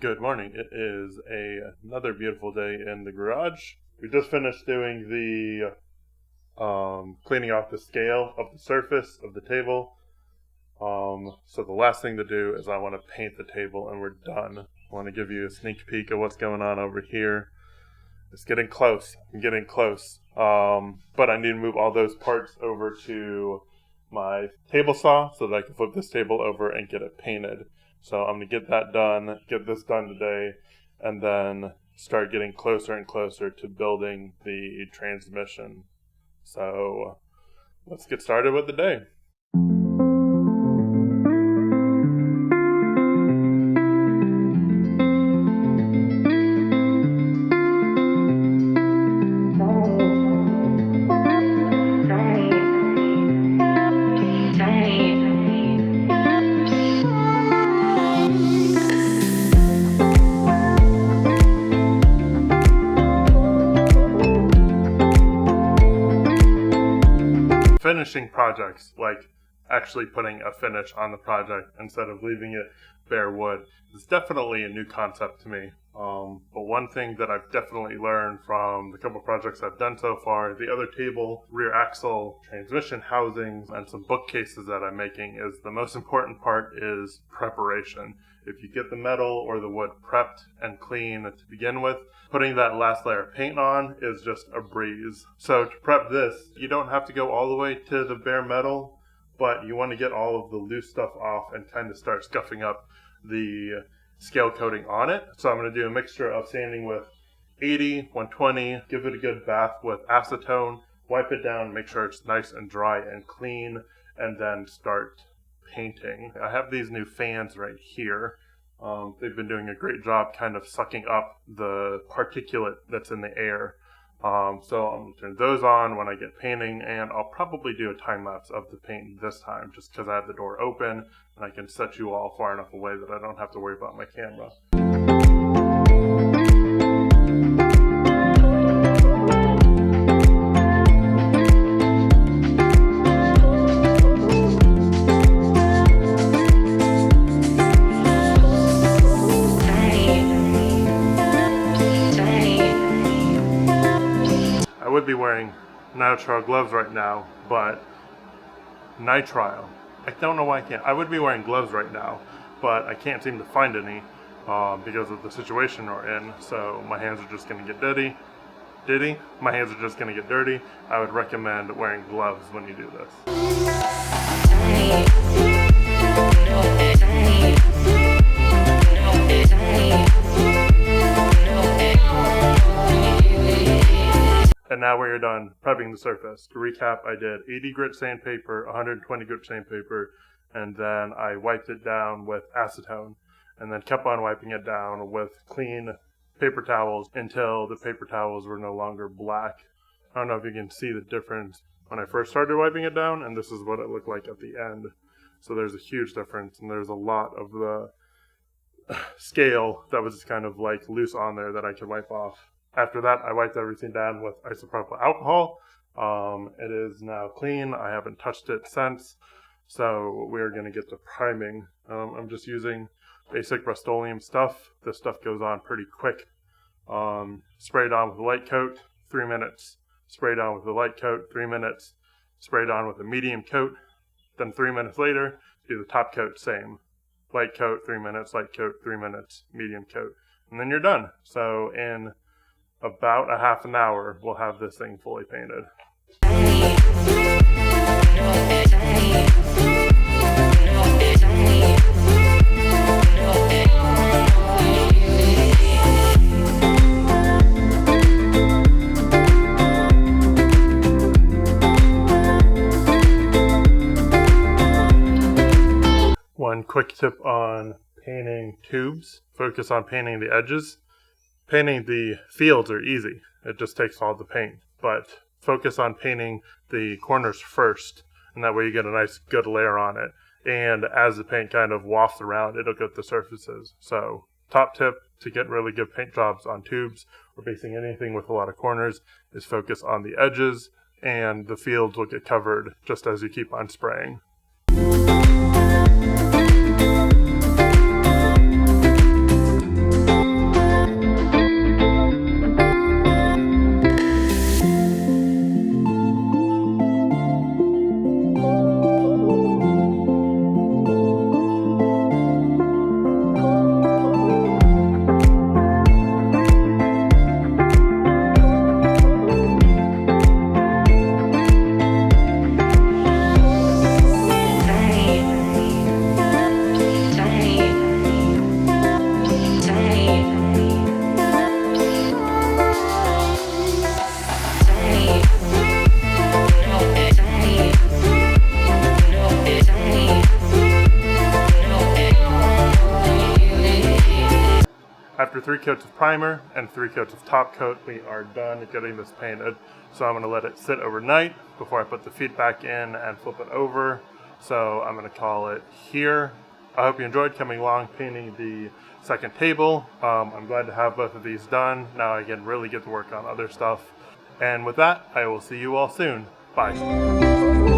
Good morning. It is another beautiful day in the garage. We just finished doing the cleaning off the scale of the surface of the table. So the last thing to do is I want to paint the table and we're done. I want to give you a sneak peek of what's going on over here. It's getting close. I'm getting close. But I need to move all those parts over to my table saw so that I can flip this table over and get it painted. So I'm going to get that done, get this done today, and then start getting closer and closer to building the transmission. So let's get started with the day. Finishing projects, like actually putting a finish on the project instead of leaving it bare wood, is definitely a new concept to me. But one thing that I've definitely learned from the couple projects I've done so far, the other table, rear axle, transmission housings, and some bookcases that I'm making, is the most important part is preparation. If you get the metal or the wood prepped and clean to begin with, putting that last layer of paint on is just a breeze. So to prep this, you don't have to go all the way to the bare metal, but you want to get all of the loose stuff off and kind of start scuffing up the scale coating on it. So I'm going to do a mixture of sanding with 80, 120, give it a good bath with acetone, wipe it down, make sure it's nice and dry and clean, and then start painting. I have these new fans right here. They've been doing a great job kind of sucking up the particulate that's in the air. So I'm going to turn those on when I get painting, and I'll probably do a time lapse of the paint this time just because I have the door open and I can set you all far enough away that I don't have to worry about my camera. I would be wearing nitrile gloves right now, but nitrile. I don't know why I can't. I would be wearing gloves right now, but I can't seem to find any because of the situation we're in. So my hands are just going to get dirty. My hands are just going to get dirty. I would recommend wearing gloves when you do this. And now we are done prepping the surface. To recap, I did 80 grit sandpaper, 120 grit sandpaper, and then I wiped it down with acetone, and then kept on wiping it down with clean paper towels until the paper towels were no longer black. I don't know if you can see the difference when I first started wiping it down, and this is what it looked like at the end. So there's a huge difference, and there's a lot of the scale that was just kind of like loose on there that I could wipe off. After that, I wiped everything down with isopropyl alcohol. It is now clean. I haven't touched it since. So we're going to get to priming. I'm just using basic Rust-Oleum stuff. This stuff goes on pretty quick. Spray it on with a light coat, 3 minutes. Spray it on with a light coat, 3 minutes. Spray it on with a medium coat. Then 3 minutes later, do the top coat, same. Light coat, 3 minutes. Light coat, 3 minutes. Medium coat. And then you're done. So in about a half an hour, we'll have this thing fully painted. One quick tip on painting tubes: focus on painting the edges. Painting the fields are easy. It just takes all the paint. But focus on painting the corners first, and that way you get a nice good layer on it. And as the paint kind of wafts around, it'll get the surfaces. So top tip to get really good paint jobs on tubes or basing anything with a lot of corners is focus on the edges, and the fields will get covered just as you keep on spraying. After 3 coats of primer and 3 coats of top coat, we are done getting this painted. So I'm going to let it sit overnight before I put the feet back in and flip it over. So I'm going to call it here. I hope you enjoyed coming along painting the second table. I'm glad to have both of these done. Now I can really get to work on other stuff. And with that, I will see you all soon. Bye.